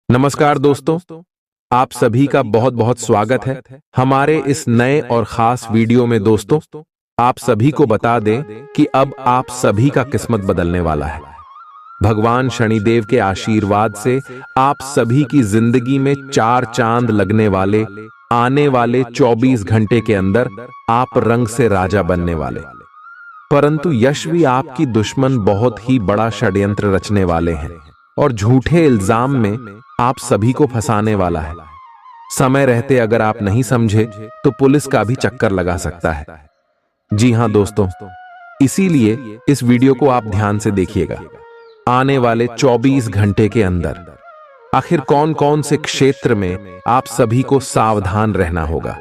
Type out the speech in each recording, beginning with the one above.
नमस्कार दोस्तों, आप सभी का बहुत बहुत स्वागत है हमारे इस नए और खास वीडियो में। दोस्तों, आप सभी को बता दें कि अब आप सभी का किस्मत बदलने वाला है। भगवान शनिदेव के आशीर्वाद से आप सभी की जिंदगी में चार चांद लगने वाले आने वाले 24 घंटे के अंदर आप रंग से राजा बनने वाले। परंतु यश भी आपकी दुश्मन बहुत ही बड़ा षड्यंत्र रचने वाले हैं और झूठे इल्जाम में आप सभी को फंसाने वाला है। समय रहते अगर आप नहीं समझे तो पुलिस का भी चक्कर लगा सकता है। जी हां दोस्तों, इसीलिए इस वीडियो को आप ध्यान से देखिएगा। आने वाले 24 घंटे के अंदर आखिर कौन कौन से क्षेत्र में आप सभी को सावधान रहना होगा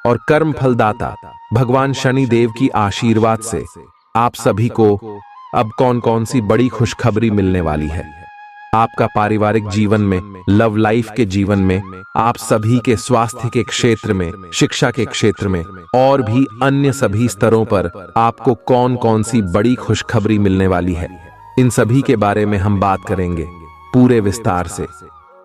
और कर्म फलदाता भगवान शनिदेव की आशीर्वाद से आप सभी को अब कौन कौन सी बड़ी खुशखबरी मिलने वाली है। आपका पारिवारिक जीवन में, लव लाइफ के जीवन में, आप सभी के स्वास्थ्य के क्षेत्र में, शिक्षा के क्षेत्र में और भी अन्य सभी स्तरों पर आपको कौन कौन सी बड़ी खुशखबरी मिलने वाली है, इन सभी के बारे में हम बात करेंगे पूरे विस्तार से।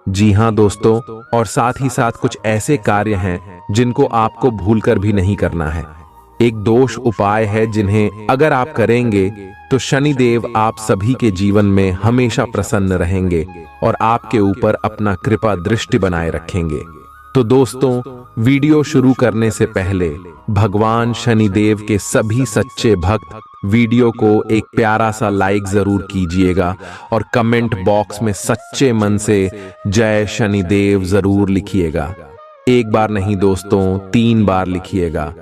जी हां दोस्तों, और साथ ही साथ कुछ ऐसे कार्य हैं जिनको आपको भूलकर भी नहीं करना है। एक दोष उपाय है जिन्हें अगर आप करेंगे तो शनिदेव आप सभी के जीवन में हमेशा प्रसन्न रहेंगे और आपके ऊपर अपना कृपा दृष्टि बनाए रखेंगे। तो दोस्तों, वीडियो शुरू करने से पहले भगवान शनिदेव के सभी सच्चे भक्त वीडियो को एक प्यारा सा लाइक जरूर कीजिएगा और कमेंट बॉक्स में सच्चे मन से जय शनिदेव जरूर लिखिएगा। एक बार नहीं दोस्तों, 3 बार लिखिएगा।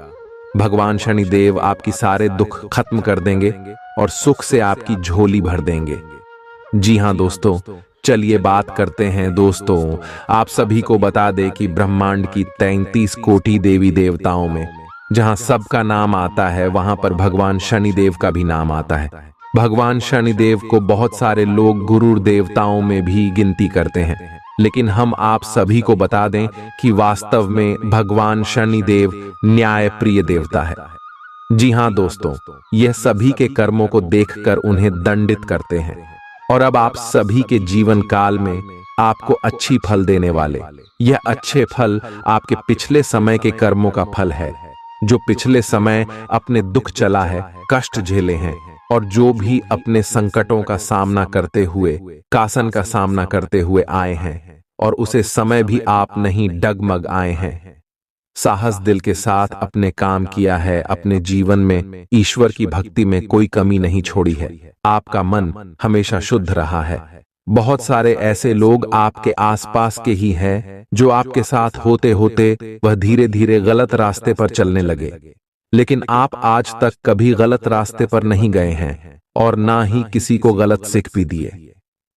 भगवान शनिदेव आपकी सारे दुख खत्म कर देंगे और सुख से आपकी झोली भर देंगे। जी हां दोस्तों, चलिए बात करते हैं। दोस्तों, आप सभी को बता दें कि ब्रह्मांड की 33 कोटि देवी देवताओं में जहां सबका नाम आता है वहां पर भगवान शनिदेव का भी नाम आता है। भगवान शनिदेव को बहुत सारे लोग गुरु देवताओं में भी गिनती करते हैं, लेकिन हम आप सभी को बता दें कि वास्तव में भगवान शनिदेव न्याय प्रिय देवता है। जी हां दोस्तों, यह सभी के कर्मों को देखकर उन्हें दंडित करते हैं और अब आप सभी के जीवन काल में आपको अच्छी फल देने वाले। यह अच्छे फल आपके पिछले समय के कर्मों का फल है, जो पिछले समय अपने दुख चला है, कष्ट झेले हैं और जो भी अपने संकटों का सामना करते हुए, कासन का सामना करते हुए आए हैं और उसे समय भी आप नहीं डगमग आए हैं। साहस दिल के साथ अपने काम किया है, अपने जीवन में ईश्वर की भक्ति में कोई कमी नहीं छोड़ी है। आपका मन हमेशा शुद्ध रहा है। बहुत सारे ऐसे लोग आपके आसपास के ही हैं जो आपके साथ होते होते वह धीरे धीरे गलत रास्ते पर चलने लगे, लेकिन आप आज तक कभी गलत रास्ते पर नहीं गए हैं और ना ही किसी को गलत सीख भी दिए।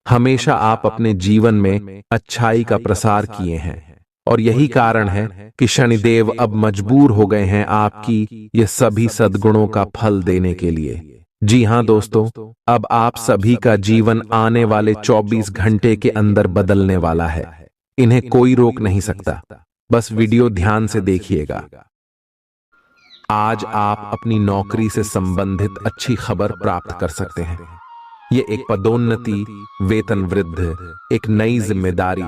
हमेशा आप अपने जीवन में अच्छाई का प्रसार किए हैं और यही कारण है कि शनिदेव अब मजबूर हो गए हैं आपकी ये सभी सद्गुणों का फल देने के लिए। जी हां दोस्तों, अब आप सभी का जीवन आने वाले 24 घंटे के अंदर बदलने वाला है। इन्हें कोई रोक नहीं सकता। बस वीडियो ध्यान से देखिएगा। आज आप अपनी नौकरी से संबंधित अच्छी खबर प्राप्त कर सकते हैं। ये एक पदोन्नति, वेतन वृद्धि, एक नई जिम्मेदारी,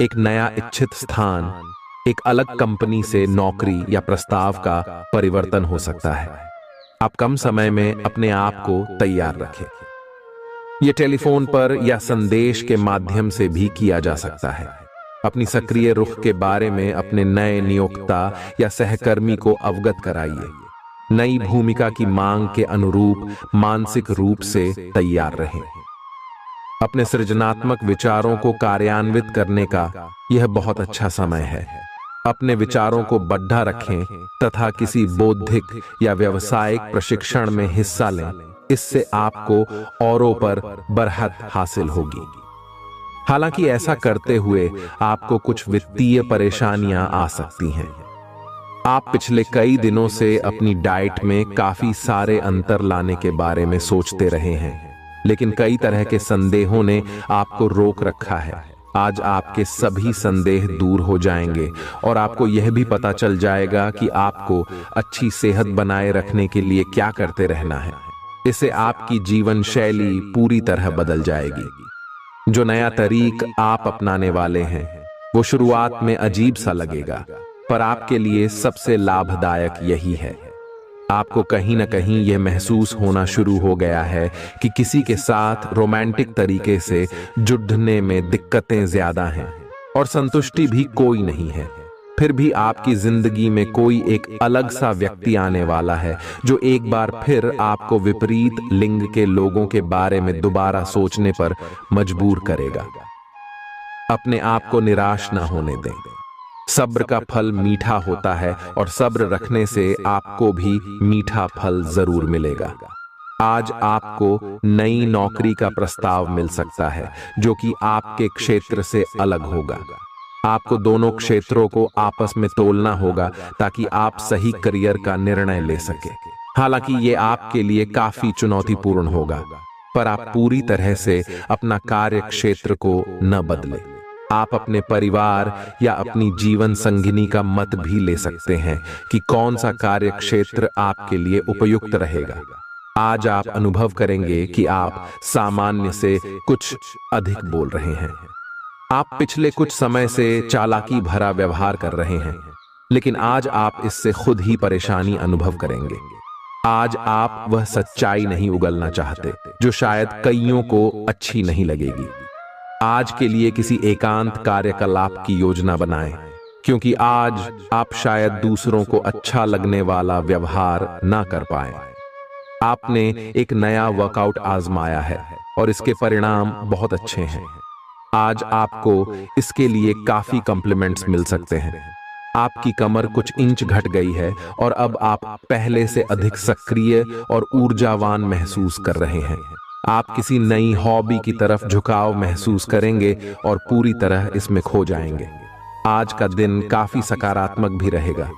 एक नया इच्छित स्थान, एक अलग कंपनी से नौकरी या प्रस्ताव का परिवर्तन हो सकता है। आप कम समय में अपने आप को तैयार रखें। यह टेलीफोन पर या संदेश के माध्यम से भी किया जा सकता है। अपनी सक्रिय रुख के बारे में अपने नए नियोक्ता या सहकर्मी को अवगत कराइए। नई भूमिका की मांग के अनुरूप मानसिक रूप से तैयार रहें। अपने सृजनात्मक विचारों को कार्यान्वित करने का यह बहुत अच्छा समय है। अपने विचारों को बढ़ा रखें तथा किसी बौद्धिक या व्यावसायिक प्रशिक्षण में हिस्सा लें। इससे आपको औरों पर बरहत हासिल होगी। हालांकि ऐसा करते हुए आपको कुछ वित्तीय परेशानियां आ सकती हैं। आप पिछले कई दिनों से अपनी डाइट में काफी सारे अंतर लाने के बारे में सोचते रहे हैं, लेकिन कई तरह के संदेहों ने आपको रोक रखा है। आज आपके सभी संदेह दूर हो जाएंगे और आपको यह भी पता चल जाएगा कि आपको अच्छी सेहत बनाए रखने के लिए क्या करते रहना है। इससे आपकी जीवन शैली पूरी तरह बदल जाएगी। जो नया तरीक आप अपनाने वाले हैं वो शुरुआत में अजीब सा लगेगा, पर आपके लिए सबसे लाभदायक यही है। आपको कहीं ना कहीं यह महसूस होना शुरू हो गया है कि किसी के साथ रोमांटिक तरीके से जुड़ने में दिक्कतें ज्यादा हैं और संतुष्टि भी कोई नहीं है। फिर भी आपकी जिंदगी में कोई एक अलग सा व्यक्ति आने वाला है जो एक बार फिर आपको विपरीत लिंग के लोगों के बारे में दोबारा सोचने पर मजबूर करेगा। अपने आप को निराश ना होने दें। सब्र का फल मीठा होता है और सब्र रखने से आपको भी मीठा फल जरूर मिलेगा। आज आपको नई नौकरी का प्रस्ताव मिल सकता है जो कि आपके क्षेत्र से अलग होगा। आपको दोनों क्षेत्रों को आपस में तोलना होगा ताकि आप सही करियर का निर्णय ले सके। हालांकि ये आपके लिए काफी चुनौतीपूर्ण होगा, पर आप पूरी तरह से अपना कार्य क्षेत्र को न बदलें। आप अपने परिवार या अपनी जीवन संगिनी का मत भी ले सकते हैं कि कौन सा कार्य क्षेत्र आपके लिए उपयुक्त रहेगा। आज आप अनुभव करेंगे कि आप सामान्य से कुछ अधिक बोल रहे हैं। आप पिछले कुछ समय से चालाकी भरा व्यवहार कर रहे हैं, लेकिन आज आप इससे खुद ही परेशानी अनुभव करेंगे। आज आप वह सच्चाई नहीं उगलना चाहते जो शायद कईयों को अच्छी नहीं लगेगी। आज के लिए किसी एकांत कार्यकलाप की योजना बनाएं, क्योंकि आज आप शायद दूसरों को अच्छा लगने वाला व्यवहार ना कर पाए। आपने एक नया वर्कआउट आजमाया है और इसके परिणाम बहुत अच्छे हैं। आज आपको इसके लिए काफी कॉम्प्लीमेंट्स मिल सकते हैं। आपकी कमर कुछ इंच घट गई है और अब आप पहले से अधिक सक्रिय और ऊर्जावान महसूस कर रहे हैं। आप किसी नई हॉबी की तरफ झुकाव महसूस करेंगे और पूरी तरह इसमें खो जाएंगे। आज का दिन काफी सकारात्मक भी रहेगा।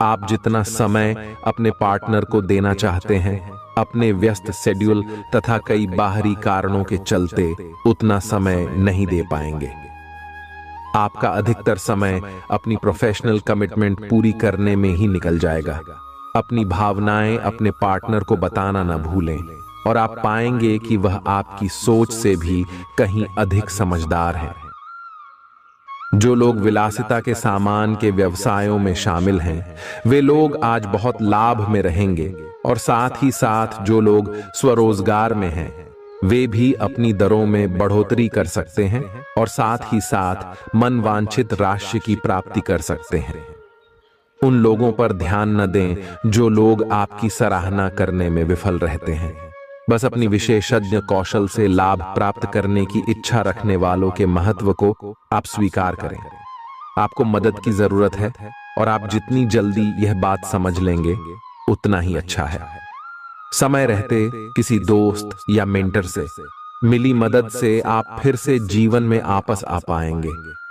आप जितना समय अपने पार्टनर को देना चाहते हैं, अपने व्यस्त शेड्यूल तथा कई बाहरी कारणों के चलते उतना समय नहीं दे पाएंगे। आपका अधिकतर समय अपनी प्रोफेशनल कमिटमेंट पूरी करने में ही निकल जाएगा। अपनी भावनाएं अपने पार्टनर को बताना न भूलें और आप पाएंगे कि वह आपकी सोच से भी कहीं अधिक समझदार है। जो लोग विलासिता के सामान के व्यवसायों में शामिल हैं, वे लोग आज बहुत लाभ में रहेंगे और साथ ही साथ जो लोग स्वरोजगार में हैं, वे भी अपनी दरों में बढ़ोतरी कर सकते हैं और साथ ही साथ मनवांछित राशि की प्राप्ति कर सकते हैं। उन लोगों पर ध्यान न दें जो लोग आपकी सराहना करने में विफल रहते हैं। बस अपनी विशेषज्ञ कौशल से लाभ प्राप्त करने की इच्छा रखने वालों के महत्व को आप स्वीकार करें। आपको मदद की जरूरत है और आप जितनी जल्दी यह बात समझ लेंगे उतना ही अच्छा है। समय रहते किसी दोस्त या मेंटर से मिली मदद से आप फिर से जीवन में आपस आ पाएंगे।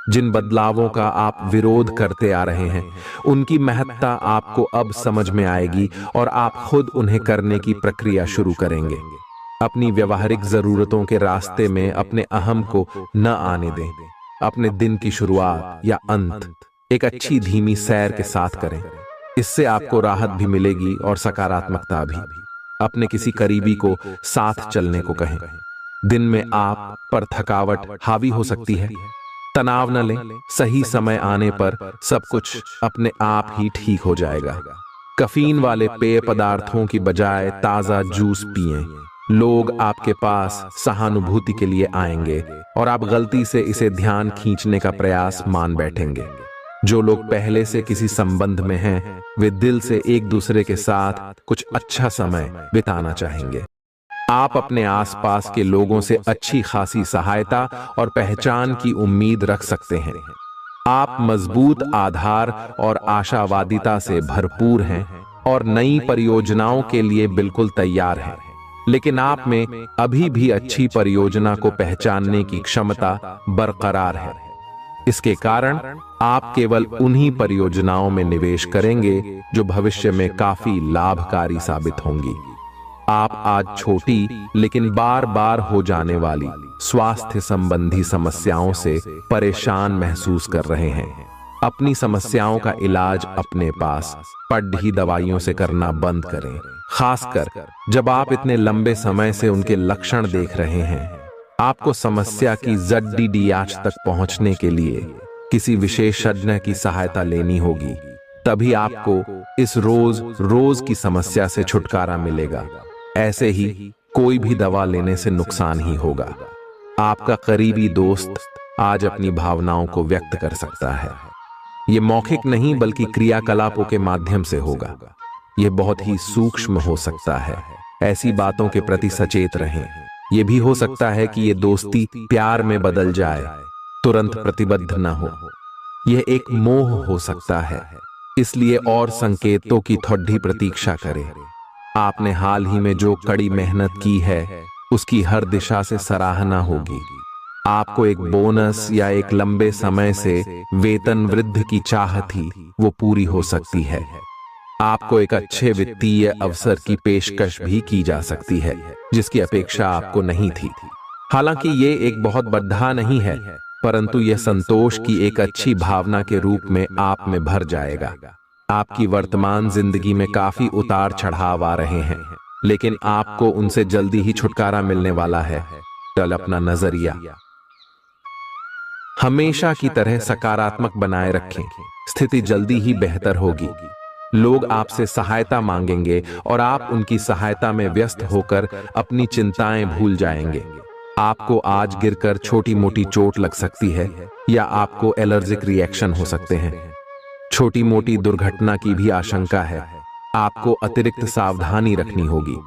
जिन बदलावों का आप विरोध करते आ रहे हैं, उनकी महत्ता आपको अब समझ में आएगी और आप खुद उन्हें करने की प्रक्रिया शुरू करेंगे। अपनी व्यवहारिक जरूरतों के रास्ते में अपने अहम को न आने दें। अपने दिन की शुरुआत या अंत एक अच्छी धीमी सैर के साथ करें। इससे आपको राहत भी मिलेगी और सकारात्मकता भी। अपने किसी करीबी को साथ चलने को कहें। दिन में आप पर थकावट हावी हो सकती है, तनाव न लें। सही समय आने पर सब कुछ अपने आप ही ठीक हो जाएगा। कैफीन वाले पेय पदार्थों की बजाय ताजा जूस पिएं। लोग आपके पास सहानुभूति के लिए आएंगे और आप गलती से इसे ध्यान खींचने का प्रयास मान बैठेंगे। जो लोग पहले से किसी संबंध में हैं, वे दिल से एक दूसरे के साथ कुछ अच्छा समय बिताना चाहेंगे। आप अपने आसपास के लोगों से अच्छी खासी सहायता और पहचान की उम्मीद रख सकते हैं। आप मजबूत आधार और आशावादिता से भरपूर हैं और नई परियोजनाओं के लिए बिल्कुल तैयार हैं। लेकिन आप में अभी भी अच्छी परियोजना को पहचानने की क्षमता बरकरार है। इसके कारण आप केवल उन्हीं परियोजनाओं में निवेश करेंगे जो भविष्य में काफी लाभकारी साबित होंगी। आप आज छोटी लेकिन बार बार हो जाने वाली स्वास्थ्य संबंधी समस्याओं से परेशान महसूस कर रहे हैं। अपनी समस्याओं का इलाज अपने पास पड़ी दवाइयों से करना बंद करें, खासकर जब आप इतने लंबे समय से उनके लक्षण देख रहे हैं। आपको समस्या की जड्डी आंच तक पहुंचने के लिए किसी विशेषज्ञ की सहायता लेनी होगी, तभी आपको इस रोज रोज की समस्या से छुटकारा मिलेगा। ऐसे ही कोई भी दवा लेने से नुकसान ही होगा। आपका करीबी दोस्त आज अपनी भावनाओं को व्यक्त कर सकता है। ये मौखिक नहीं बल्कि क्रियाकलापों के माध्यम से होगा। यह बहुत ही सूक्ष्म हो सकता है। ऐसी बातों के प्रति सचेत रहें। यह भी हो सकता है कि ये दोस्ती प्यार में बदल जाए, तुरंत प्रतिबद्ध न हो। यह एक मोह हो सकता है, इसलिए और संकेतों की थोड़ी प्रतीक्षा करें। आपने हाल ही में जो कड़ी मेहनत की है उसकी हर दिशा से सराहना होगी। आपको एक बोनस या एक लंबे समय से वेतन वृद्धि की चाह थी, वो पूरी हो सकती है। आपको एक अच्छे वित्तीय अवसर की पेशकश भी की जा सकती है जिसकी अपेक्षा आपको नहीं थी। हालांकि ये एक बहुत बड़ा नहीं है, परंतु यह संतोष की एक अच्छी भावना के रूप में आप में भर जाएगा। आपकी वर्तमान जिंदगी में काफी उतार चढ़ाव आ रहे हैं, लेकिन आपको उनसे जल्दी ही छुटकारा मिलने वाला है। कल अपना नजरिया हमेशा की तरह सकारात्मक बनाए रखें। स्थिति जल्दी ही बेहतर होगी। लोग आपसे सहायता मांगेंगे और आप उनकी सहायता में व्यस्त होकर अपनी चिंताएं भूल जाएंगे। आपको आज गिरकर छोटी मोटी चोट लग सकती है या आपको एलर्जिक रिएक्शन हो सकते हैं। छोटी मोटी दुर्घटना की भी आशंका है। आपको अतिरिक्त सावधानी रखनी होगी।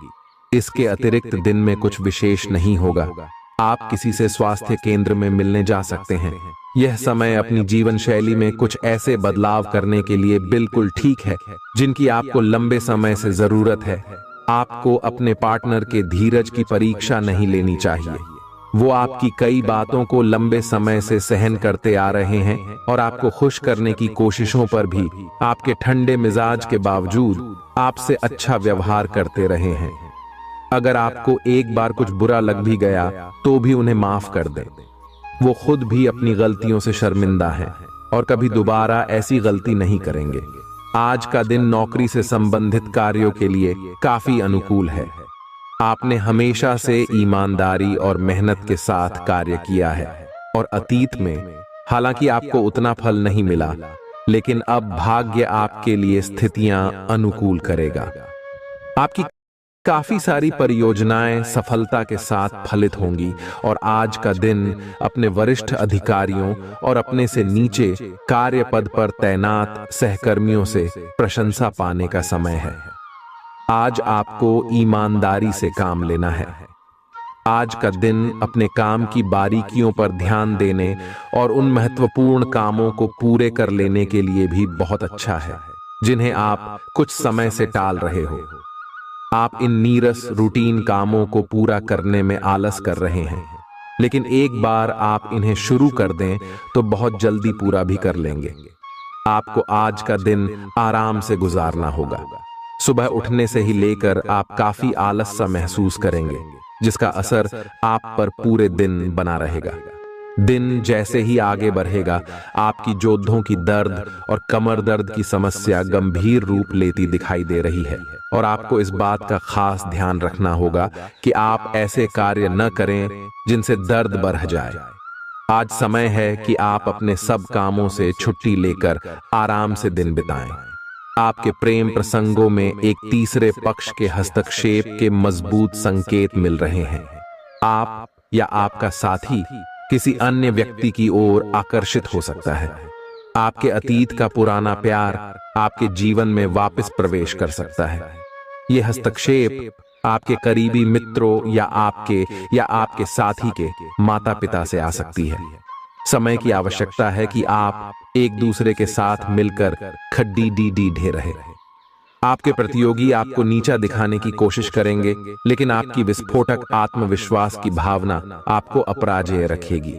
इसके अतिरिक्त दिन में कुछ विशेष नहीं होगा। आप किसी से स्वास्थ्य केंद्र में मिलने जा सकते हैं। यह समय अपनी जीवन शैली में कुछ ऐसे बदलाव करने के लिए बिल्कुल ठीक है जिनकी आपको लंबे समय से जरूरत है। आपको अपने पार्टनर के धीरज की परीक्षा नहीं लेनी चाहिए। वो आपकी कई बातों को लंबे समय से सहन करते आ रहे हैं और आपको खुश करने की कोशिशों पर भी आपके ठंडे मिजाज के बावजूद आपसे अच्छा व्यवहार करते रहे हैं। अगर आपको एक बार कुछ बुरा लग भी गया तो भी उन्हें माफ कर दें। वो खुद भी अपनी गलतियों से शर्मिंदा हैं और कभी दोबारा ऐसी गलती नहीं करेंगे। आज का दिन नौकरी से संबंधित कार्यों के लिए काफी अनुकूल है। आपने हमेशा से ईमानदारी और मेहनत के साथ कार्य किया है और अतीत में हालांकि आपको उतना फल नहीं मिला, लेकिन अब भाग्य आपके लिए स्थितियां अनुकूल करेगा। आपकी काफी सारी परियोजनाएं सफलता के साथ फलित होंगी और आज का दिन अपने वरिष्ठ अधिकारियों और अपने से नीचे कार्य पद पर तैनात सहकर्मियों से प्रशंसा पाने का समय है। आज आपको ईमानदारी से काम लेना है। आज का दिन अपने काम की बारीकियों पर ध्यान देने और उन महत्वपूर्ण कामों को पूरे कर लेने के लिए भी बहुत अच्छा है जिन्हें आप कुछ समय से टाल रहे हो। आप इन नीरस रूटीन कामों को पूरा करने में आलस कर रहे हैं, लेकिन एक बार आप इन्हें शुरू कर दें तो बहुत जल्दी पूरा भी कर लेंगे। आपको आज का दिन आराम से गुजारना होगा। सुबह उठने से ही लेकर आप काफी आलस सा महसूस करेंगे, जिसका असर आप पर पूरे दिन बना रहेगा। दिन जैसे ही आगे बढ़ेगा, आपकी जोड़ों की दर्द और कमर दर्द की समस्या गंभीर रूप लेती दिखाई दे रही है और आपको इस बात का खास ध्यान रखना होगा कि आप ऐसे कार्य न करें जिनसे दर्द बढ़ जाए। आज समय है कि आप अपने सब कामों से छुट्टी लेकर आराम से दिन बिताएं। आपके प्रेम प्रसंगों में एक तीसरे पक्ष के हस्तक्षेप के मजबूत संकेत मिल रहे हैं। आप या आपका साथी किसी अन्य व्यक्ति की ओर आकर्षित हो सकता है। आपके अतीत का पुराना प्यार आपके जीवन में वापस प्रवेश कर सकता है। यह हस्तक्षेप आपके करीबी मित्रों या आपके साथी के माता पिता से आ सकती है। समय की आवश्यकता है कि आप एक दूसरे के साथ मिलकर खड्डी डी ढे रहे। आपके प्रतियोगी आपको नीचा दिखाने की कोशिश करेंगे, लेकिन आपकी विस्फोटक आत्मविश्वास की भावना आपको अपराजेय रखेगी।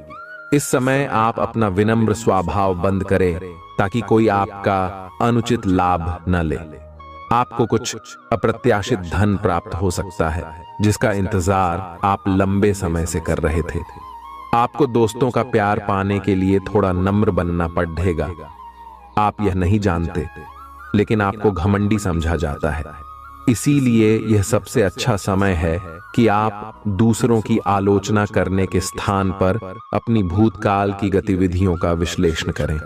इस समय आप अपना विनम्र स्वभाव बंद करें ताकि कोई आपका अनुचित लाभ न ले। आपको कुछ अप्रत्याशित धन प्राप्त हो सकता है जिसका इंतजार आप लंबे समय से कर रहे थे। आपको दोस्तों का प्यार पाने के लिए थोड़ा नम्र बनना पड़ेगा। आप यह नहीं जानते, लेकिन आपको घमंडी समझा जाता है। इसीलिए यह सबसे अच्छा समय है कि आप दूसरों की आलोचना करने के स्थान पर अपनी भूतकाल की गतिविधियों का विश्लेषण करें।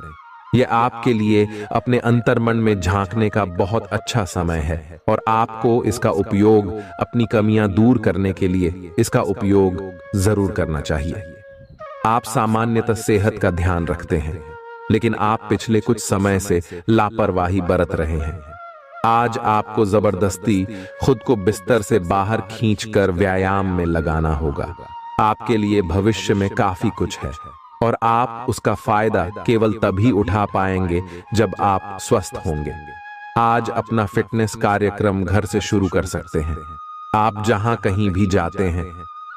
यह आपके लिए अपने अंतर्मन में झांकने का बहुत अच्छा समय है और आपको इसका उपयोग अपनी कमियां दूर करने के लिए इसका उपयोग जरूर करना चाहिए। आप सामान्यतः सेहत का ध्यान रखते हैं, लेकिन आप पिछले कुछ समय से लापरवाही बरत रहे हैं। आज आपको जबरदस्ती खुद को बिस्तर से बाहर खींचकर व्यायाम में लगाना होगा। आपके लिए भविष्य में काफी कुछ है और आप उसका फायदा केवल तभी उठा पाएंगे जब आप स्वस्थ होंगे। आज अपना फिटनेस कार्यक्रम घर से शुरू कर सकते हैं। आप जहां कहीं भी जाते हैं,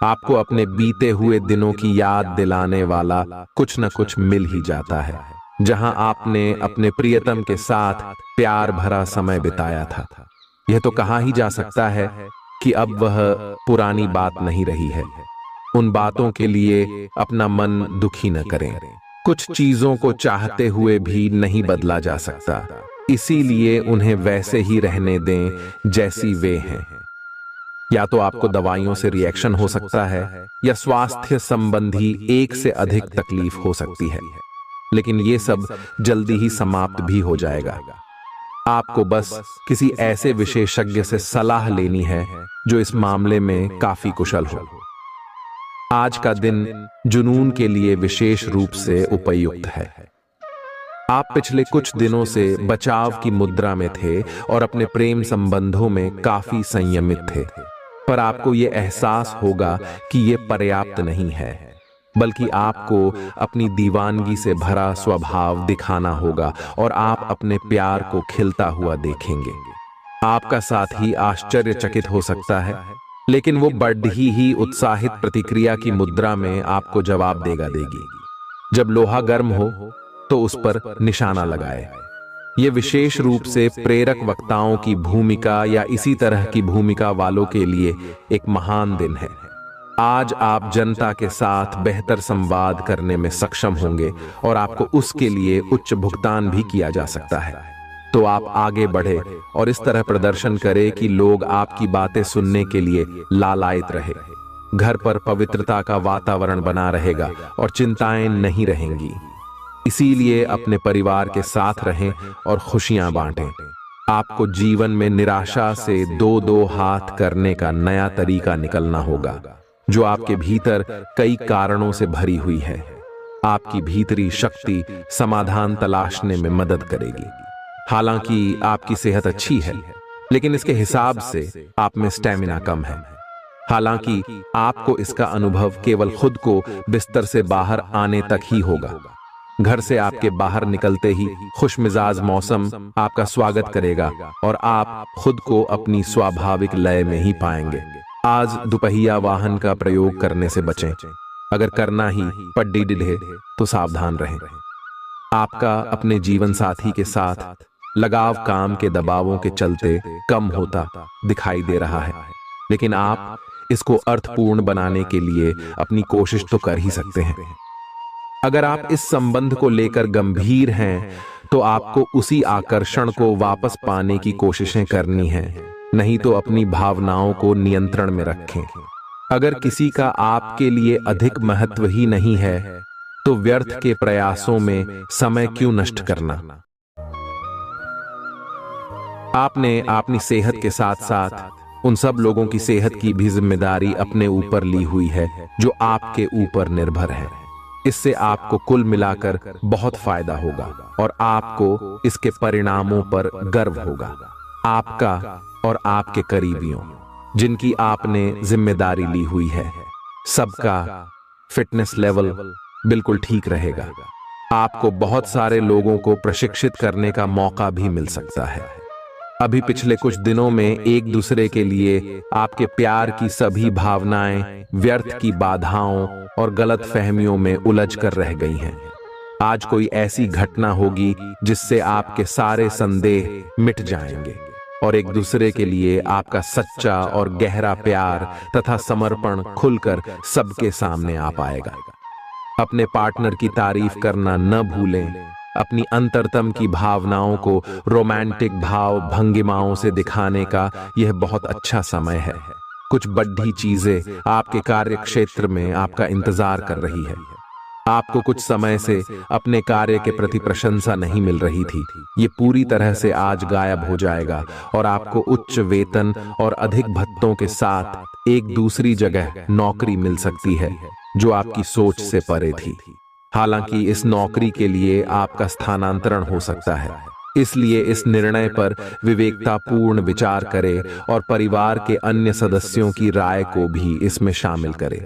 आपको अपने बीते हुए दिनों की याद दिलाने वाला कुछ न कुछ मिल ही जाता है। जहां आपने अपने प्रियतम के साथ प्यार भरा समय बिताया था, यह तो कहा ही जा सकता है कि अब वह पुरानी बात नहीं रही है। उन बातों के लिए अपना मन दुखी न करें। कुछ चीजों को चाहते हुए भी नहीं बदला जा सकता, इसीलिए उन्हें वैसे ही रहने दें जैसी वे हैं। या तो आपको दवाइयों से रिएक्शन हो सकता है या स्वास्थ्य संबंधी एक से अधिक तकलीफ हो सकती है, लेकिन ये सब जल्दी ही समाप्त भी हो जाएगा। आपको बस किसी ऐसे विशेषज्ञ से सलाह लेनी है जो इस मामले में काफी कुशल हो। आज का दिन जुनून के लिए विशेष रूप से उपयुक्त है। आप पिछले कुछ दिनों से बचाव की मुद्रा में थे और अपने प्रेम संबंधों में काफी संयमित थे, पर आपको यह एहसास होगा कि यह पर्याप्त नहीं है, बल्कि आपको अपनी दीवानगी से भरा स्वभाव दिखाना होगा और आप अपने प्यार को खिलता हुआ देखेंगे। आपका साथी आश्चर्यचकित हो सकता है, लेकिन वो बढ़ी ही उत्साहित प्रतिक्रिया की मुद्रा में आपको जवाब देगी। जब लोहा गर्म हो तो उस पर निशाना लगाए। ये विशेष रूप से प्रेरक वक्ताओं की भूमिका या इसी तरह की भूमिका वालों के लिए एक महान दिन है। आज आप जनता के साथ बेहतर संवाद करने में सक्षम होंगे और आपको उसके लिए उच्च भुगतान भी किया जा सकता है। तो आप आगे बढ़े और इस तरह प्रदर्शन करें कि लोग आपकी बातें सुनने के लिए लालायित रहे। घर पर पवित्रता का वातावरण बना रहेगा और चिंताएं नहीं रहेंगी। इसीलिए अपने परिवार के साथ रहें और खुशियां बांटें। आपको जीवन में निराशा से दो दो हाथ करने का नया तरीका निकलना होगा, जो आपके भीतर कई कारणों से भरी हुई है। आपकी भीतरी शक्ति समाधान तलाशने में मदद करेगी। हालांकि आपकी सेहत अच्छी है, लेकिन इसके हिसाब से आप में स्टेमिना कम है। हालांकि आपको इसका अनुभव केवल खुद को बिस्तर से बाहर आने तक ही होगा। घर से आपके बाहर निकलते ही खुशमिजाज मौसम आपका स्वागत करेगा और आप खुद को अपनी स्वाभाविक लय में ही पाएंगे। आज दुपहिया वाहन का प्रयोग करने से बचें। अगर करना ही पड्डी डिढ़े तो सावधान रहें। आपका अपने जीवन साथी के साथ लगाव काम के दबावों के चलते कम होता दिखाई दे रहा है, लेकिन आप इसको अर्थपूर्ण बनाने के लिए अपनी कोशिश तो कर ही सकते हैं। अगर आप इस संबंध को लेकर गंभीर हैं, तो आपको उसी आकर्षण को वापस पाने की कोशिशें करनी हैं, नहीं तो अपनी भावनाओं को नियंत्रण में रखें। अगर किसी का आपके लिए अधिक महत्व ही नहीं है, तो व्यर्थ के प्रयासों में समय क्यों नष्ट करना। आपने अपनी सेहत के साथ साथ उन सब लोगों की सेहत की भी जिम्मेदारी अपने ऊपर ली हुई है जो आपके ऊपर निर्भर है। इससे आपको कुल मिलाकर बहुत फायदा होगा और आपको इसके परिणामों पर गर्व होगा। आपका और आपके करीबियों जिनकी आपने जिम्मेदारी ली हुई है, सबका फिटनेस लेवल बिल्कुल ठीक रहेगा। आपको बहुत सारे लोगों को प्रशिक्षित करने का मौका भी मिल सकता है। अभी पिछले कुछ दिनों में एक दूसरे के लिए आपके प्यार की सभी भावनाएं व्यर्थ की बाधाओं और गलत फहमियों में उलझ कर रह गई हैं। आज कोई ऐसी घटना होगी जिससे आपके सारे संदेह मिट जाएंगे और एक दूसरे के लिए आपका सच्चा और गहरा प्यार तथा समर्पण खुलकर सबके सामने आ पाएगा। अपने पार्टनर की तारीफ करना न भूलें अपनी अंतरतम की भावनाओं को रोमांटिक भाव भंगिमाओं से दिखाने का यह बहुत अच्छा समय है। कुछ बड़ी चीजें आपके कार्य क्षेत्र में आपका इंतजार कर रही है। आपको कुछ समय से अपने कार्य के प्रति प्रशंसा नहीं मिल रही थी, ये पूरी तरह से आज गायब हो जाएगा और आपको उच्च वेतन और अधिक भत्तों के साथ एक दूसरी जगह नौकरी मिल सकती है जो आपकी सोच से परे थी। हालांकि इस नौकरी के लिए आपका स्थानांतरण हो सकता है, इसलिए इस निर्णय पर विवेकतापूर्ण विचार करें और परिवार के अन्य सदस्यों की राय को भी इसमें शामिल करें।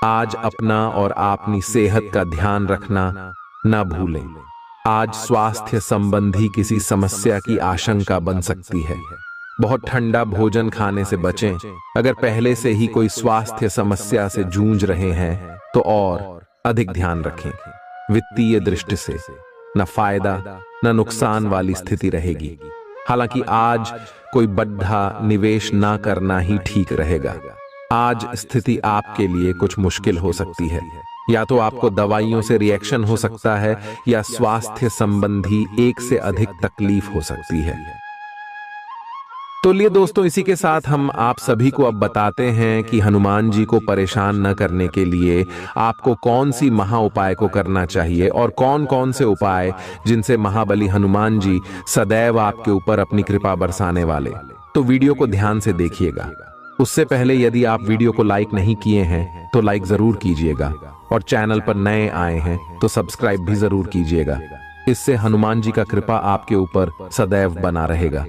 आज अपना और अपनी सेहत का ध्यान रखना न भूलें। आज स्वास्थ्य संबंधी किसी समस्या की आशंका बन सकती है। बहुत ठंडा भोजन खाने से बचें। अगर पहले से ही कोई स्वास्थ्य समस्या से जूझ रहे हैं तो और अधिक ध्यान रखें। वित्तीय दृष्टि से न फायदा न नुकसान वाली स्थिति रहेगी। हालांकि आज कोई बड़ा निवेश ना करना ही ठीक रहेगा। आज स्थिति आपके लिए कुछ मुश्किल हो सकती है। या तो आपको दवाइयों से रिएक्शन हो सकता है या स्वास्थ्य संबंधी एक से अधिक तकलीफ हो सकती है। तो लिए दोस्तों, इसी के साथ हम आप सभी को अब बताते हैं कि हनुमान जी को परेशान न करने के लिए आपको कौन सी महा उपाय को करना चाहिए और कौन कौन से उपाय जिनसे महाबली हनुमान जी सदैव आपके ऊपर अपनी कृपा बरसाने वाले। तो वीडियो को ध्यान से देखिएगा। उससे पहले यदि आप वीडियो को लाइक नहीं किए हैं तो लाइक जरूर कीजिएगा और चैनल पर नए आए हैं तो सब्सक्राइब भी जरूर कीजिएगा। इससे हनुमान जी का कृपा आपके ऊपर सदैव बना रहेगा।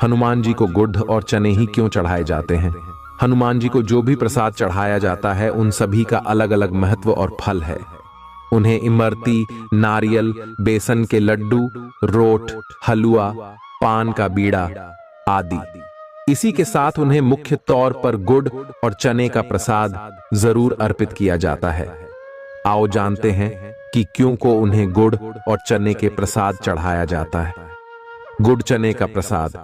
हनुमान जी को गुड़ और चने ही क्यों चढ़ाए जाते हैं? हनुमान जी को जो भी प्रसाद चढ़ाया जाता है उन सभी का अलग अलग महत्व और फल है। उन्हें इमरती, नारियल, बेसन के लड्डू, रोट, हलवा, पान का बीड़ा आदि। इसी के साथ उन्हें मुख्य तौर पर गुड़ और चने का प्रसाद जरूर अर्पित किया जाता है। आओ जानते हैं कि क्यों को उन्हें गुड़ और चने के प्रसाद चढ़ाया जाता है। गुड़ चने का प्रसाद।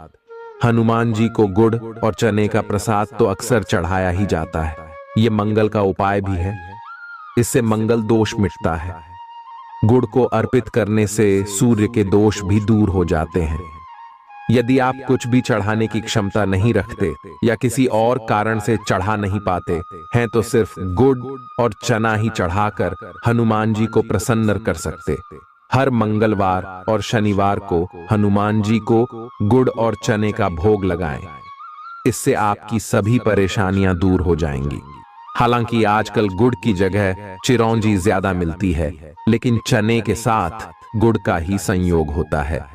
हनुमान जी को गुड़ और चने का प्रसाद तो अक्सर चढ़ाया ही जाता है। ये मंगल का उपाय भी है। इससे मंगल दोष मिटता है। गुड़ को अर्पित करने से सूर्य के दोष भी दूर हो जाते हैं। यदि आप कुछ भी चढ़ाने की क्षमता नहीं रखते या किसी और कारण से चढ़ा नहीं पाते हैं तो सिर्फ गुड़ और चना ही चढ़ाकर हनुमान जी को प्रसन्न कर सकते। हर मंगलवार और शनिवार को हनुमान जी को गुड़ और चने का भोग लगाएं। इससे आपकी सभी परेशानियां दूर हो जाएंगी। हालांकि आजकल गुड़ की जगह चिरौंजी ज्यादा मिलती है, लेकिन चने के साथ गुड़ का ही संयोग होता है।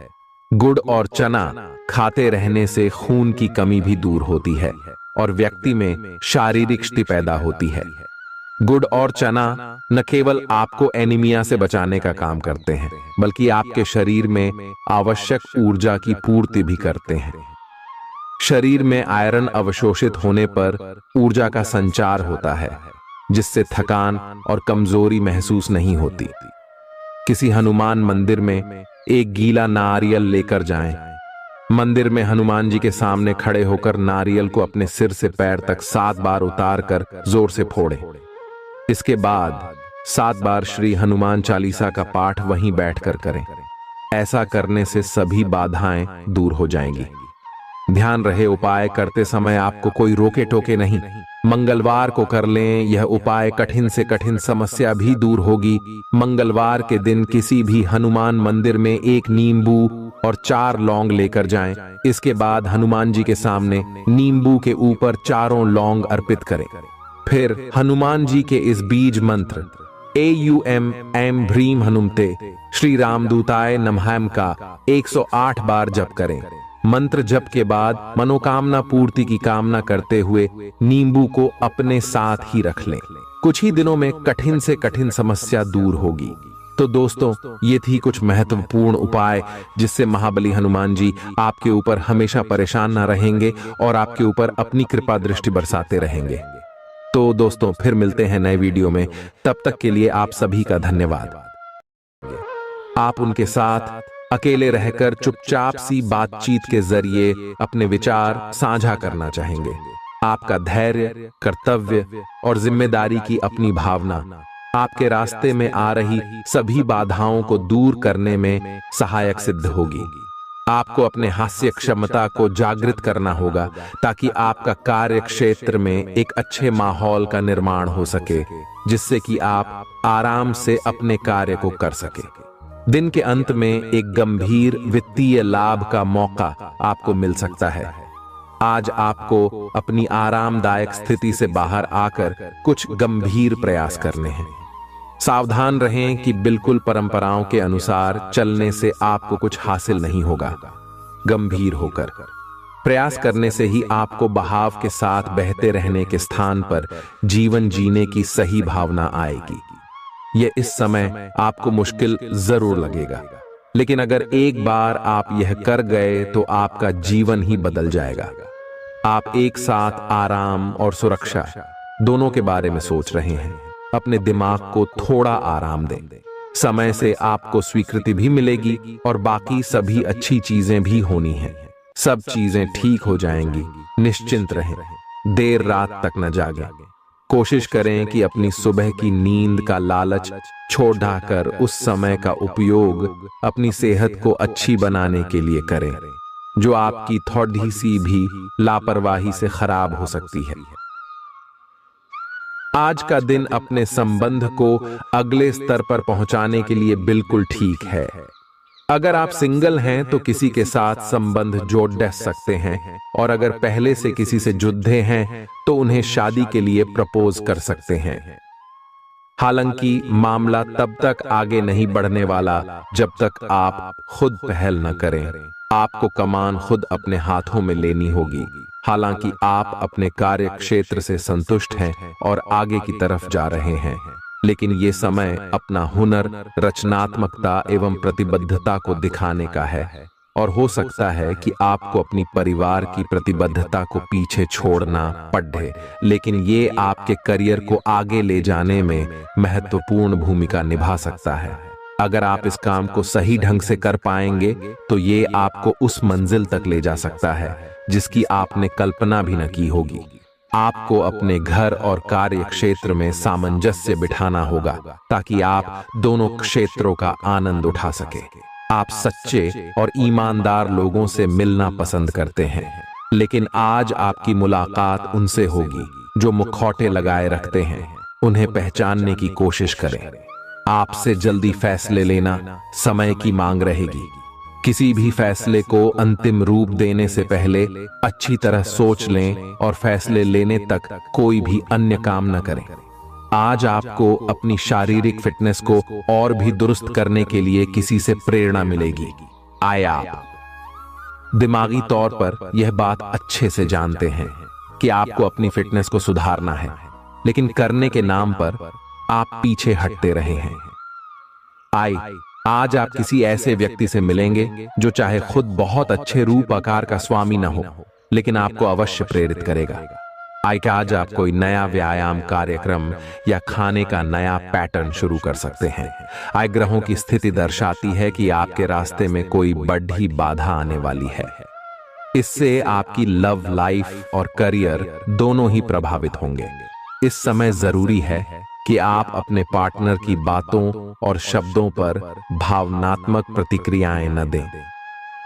गुड़ और चना खाते रहने से खून की कमी भी दूर होती है और व्यक्ति में शारीरिक शक्ति पैदा होती है। गुड़ और चना न केवल आपको एनीमिया से बचाने का काम करते हैं, बल्कि आपके शरीर में आवश्यक ऊर्जा की पूर्ति भी करते हैं। शरीर में आयरन अवशोषित होने पर ऊर्जा का संचार होता है, जिससे थकान और कमजोरी महसूस नहीं होती। किसी हनुमान मंदिर में एक गीला नारियल लेकर जाएं। मंदिर में हनुमान जी के सामने खड़े होकर नारियल को अपने सिर से पैर तक 7 बार उतार कर जोर से फोड़ें। इसके बाद 7 बार श्री हनुमान चालीसा का पाठ वहीं बैठकर करें। ऐसा करने से सभी बाधाएं दूर हो जाएंगी। ध्यान रहे, उपाय करते समय आपको कोई रोके टोके नहीं। मंगलवार को कर लें। यह उपाय कठिन से कठिन समस्या भी दूर होगी। मंगलवार के दिन किसी भी हनुमान मंदिर में एक नींबू और 4 लौंग लेकर जाएं। इसके बाद हनुमान जी के सामने नींबू के ऊपर 4 लौंग अर्पित करें। फिर हनुमान जी के इस बीज मंत्र AUM ऐं ह्रीं हनुमते श्री रामदूताय नमः का 108 बार जप करें। मंत्र जप के बाद मनोकामना पूर्ति की कामना करते हुए नींबू को अपने साथ ही रख लें। कुछ ही दिनों में कठिन से कठिन समस्या दूर होगी। तो दोस्तों, ये थी कुछ महत्वपूर्ण उपाय जिससे महाबली हनुमान जी आपके ऊपर हमेशा परेशान न रहेंगे और आपके ऊपर अपनी कृपा दृष्टि बरसाते रहेंगे। तो दोस्तों, फिर मिलते हैं नए वीडियो में। तब तक के लिए आप सभी का धन्यवाद। आप उनके साथ अकेले रहकर चुपचाप सी बातचीत के जरिए अपने विचार साझा करना चाहेंगे। आपका धैर्य, कर्तव्य और जिम्मेदारी की अपनी भावना आपके रास्ते में आ रही सभी बाधाओं को दूर करने में सहायक सिद्ध होगी। आपको अपने हास्य क्षमता को जागृत करना होगा ताकि आपका कार्य क्षेत्र में एक अच्छे माहौल का निर्माण हो सके, जिससे कि आप आराम से अपने कार्य को कर सके। दिन के अंत में एक गंभीर वित्तीय लाभ का मौका आपको मिल सकता है। आज आपको अपनी आरामदायक स्थिति से बाहर आकर कुछ गंभीर प्रयास करने हैं। सावधान रहें कि बिल्कुल परंपराओं के अनुसार चलने से आपको कुछ हासिल नहीं होगा। गंभीर होकर प्रयास करने से ही आपको बहाव के साथ बहते रहने के स्थान पर जीवन जीने की सही भावना आएगी। यह इस समय आपको मुश्किल जरूर लगेगा, लेकिन अगर एक बार आप यह कर गए तो आपका जीवन ही बदल जाएगा। आप एक साथ आराम और सुरक्षा दोनों के बारे में सोच रहे हैं। अपने दिमाग को थोड़ा आराम दें। समय से आपको स्वीकृति भी मिलेगी और बाकी सभी अच्छी चीजें भी होनी हैं। सब चीजें ठीक हो जाएंगी। निश्चिंत रहें। देर रात तक न जागें। कोशिश करें कि अपनी सुबह की नींद का लालच छोड़कर उस समय का उपयोग अपनी सेहत को अच्छी बनाने के लिए करें, जो आपकी थोड़ी सी भी लापरवाही से खराब हो सकती है। आज का दिन अपने संबंध को अगले स्तर पर पहुंचाने के लिए बिल्कुल ठीक है। अगर आप सिंगल हैं तो किसी के साथ संबंध जोड़ सकते हैं, और अगर पहले से किसी से जुड़े हैं तो उन्हें शादी के लिए प्रपोज कर सकते हैं। हालांकि मामला तब तक आगे नहीं बढ़ने वाला जब तक आप खुद पहल न करें। आपको कमान खुद अपने हाथों में लेनी होगी। हालांकि आप अपने कार्य क्षेत्र से संतुष्ट हैं और आगे की तरफ जा रहे हैं, लेकिन ये समय अपना हुनर, रचनात्मकता एवं प्रतिबद्धता को दिखाने का है। और हो सकता है कि आपको अपनी परिवार की प्रतिबद्धता को पीछे छोड़ना पड़े, लेकिन ये आपके करियर को आगे ले जाने में महत्वपूर्ण भूमिका निभा सकता है। अगर आप इस काम को सही ढंग से कर पाएंगे तो ये आपको उस मंजिल तक ले जा सकता है जिसकी आपने कल्पना भी न की होगी। आपको अपने घर और कार्य क्षेत्र में सामंजस्य बिठाना होगा ताकि आप दोनों क्षेत्रों का आनंद उठा सके। आप सच्चे और ईमानदार लोगों से मिलना पसंद करते हैं, लेकिन आज आपकी मुलाकात उनसे होगी जो मुखौटे लगाए रखते हैं। उन्हें पहचानने की कोशिश करें। आपसे जल्दी फैसले लेना समय की मांग रहेगी। किसी भी फैसले को अंतिम रूप देने से पहले अच्छी तरह सोच लें और फैसले लेने तक कोई भी अन्य काम न करें। आज आपको अपनी शारीरिक फिटनेस को और भी दुरुस्त करने के लिए किसी से प्रेरणा मिलेगी। आप दिमागी तौर पर यह बात अच्छे से जानते हैं कि आपको अपनी फिटनेस को सुधारना है, लेकिन करने के नाम पर आप पीछे हटते रहे हैं। आज आप किसी ऐसे व्यक्ति से मिलेंगे जो चाहे खुद बहुत अच्छे रूप आकार का स्वामी न हो, लेकिन आपको अवश्य प्रेरित करेगा। आज आप कोई नया व्यायाम कार्यक्रम या खाने का नया पैटर्न शुरू कर सकते हैं। ग्रहों की स्थिति दर्शाती है कि आपके रास्ते में कोई बड़ी बाधा आने वाली है। इससे आपकी लव लाइफ और करियर दोनों ही प्रभावित होंगे। इस समय जरूरी है कि आप अपने पार्टनर की बातों और शब्दों पर भावनात्मक प्रतिक्रियाएं न दें।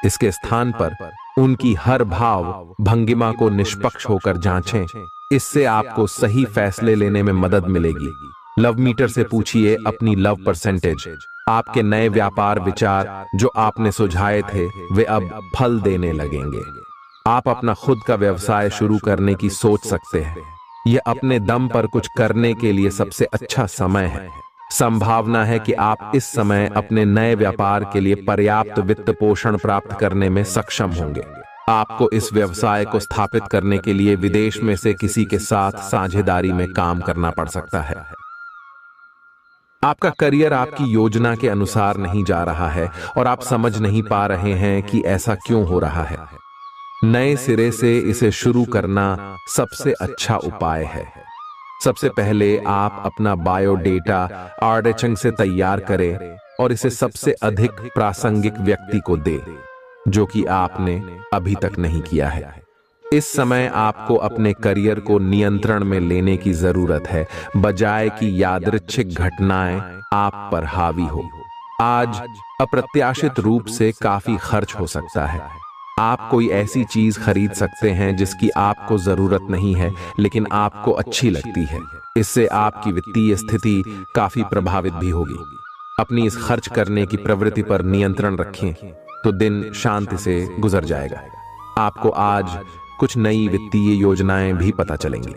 इसके स्थान पर उनकी हर भाव भंगिमा को निष्पक्ष होकर जांचें। इससे आपको सही फैसले लेने में मदद मिलेगी। लव मीटर से पूछिए अपनी लव परसेंटेज। आपके नए व्यापार विचार जो आपने सुझाए थे वे अब फल देने लगेंगे। आप अपना खुद का व्यवसाय शुरू करने की सोच सकते हैं। यह अपने दम पर कुछ करने के लिए सबसे अच्छा समय है। संभावना है कि आप इस समय अपने नए व्यापार के लिए पर्याप्त वित्त पोषण प्राप्त करने में सक्षम होंगे। आपको इस व्यवसाय को स्थापित करने के लिए विदेश में से किसी के साथ साझेदारी में काम करना पड़ सकता है। आपका करियर आपकी योजना के अनुसार नहीं जा रहा है और आप समझ नहीं पा रहे हैं कि ऐसा क्यों हो रहा है। नए सिरे से इसे शुरू करना सबसे अच्छा उपाय है। सबसे पहले आप अपना बायोडेटा आर्डेचंग से तैयार करें और इसे सबसे अधिक प्रासंगिक व्यक्ति को दें जो कि आपने अभी तक नहीं किया है। इस समय आपको अपने करियर को नियंत्रण में लेने की जरूरत है, बजाय कि यादृच्छिक घटनाएं आप पर हावी हो। आज अप्रत्याशित रूप से काफी खर्च हो सकता है। आप कोई ऐसी चीज खरीद सकते हैं जिसकी आपको जरूरत नहीं है, लेकिन आपको अच्छी लगती है। इससे आपकी वित्तीय स्थिति काफी प्रभावित भी होगी। अपनी इस खर्च करने की प्रवृत्ति पर नियंत्रण रखें, तो दिन शांति से गुजर जाएगा। आपको आज कुछ नई वित्तीय योजनाएं भी पता चलेंगी।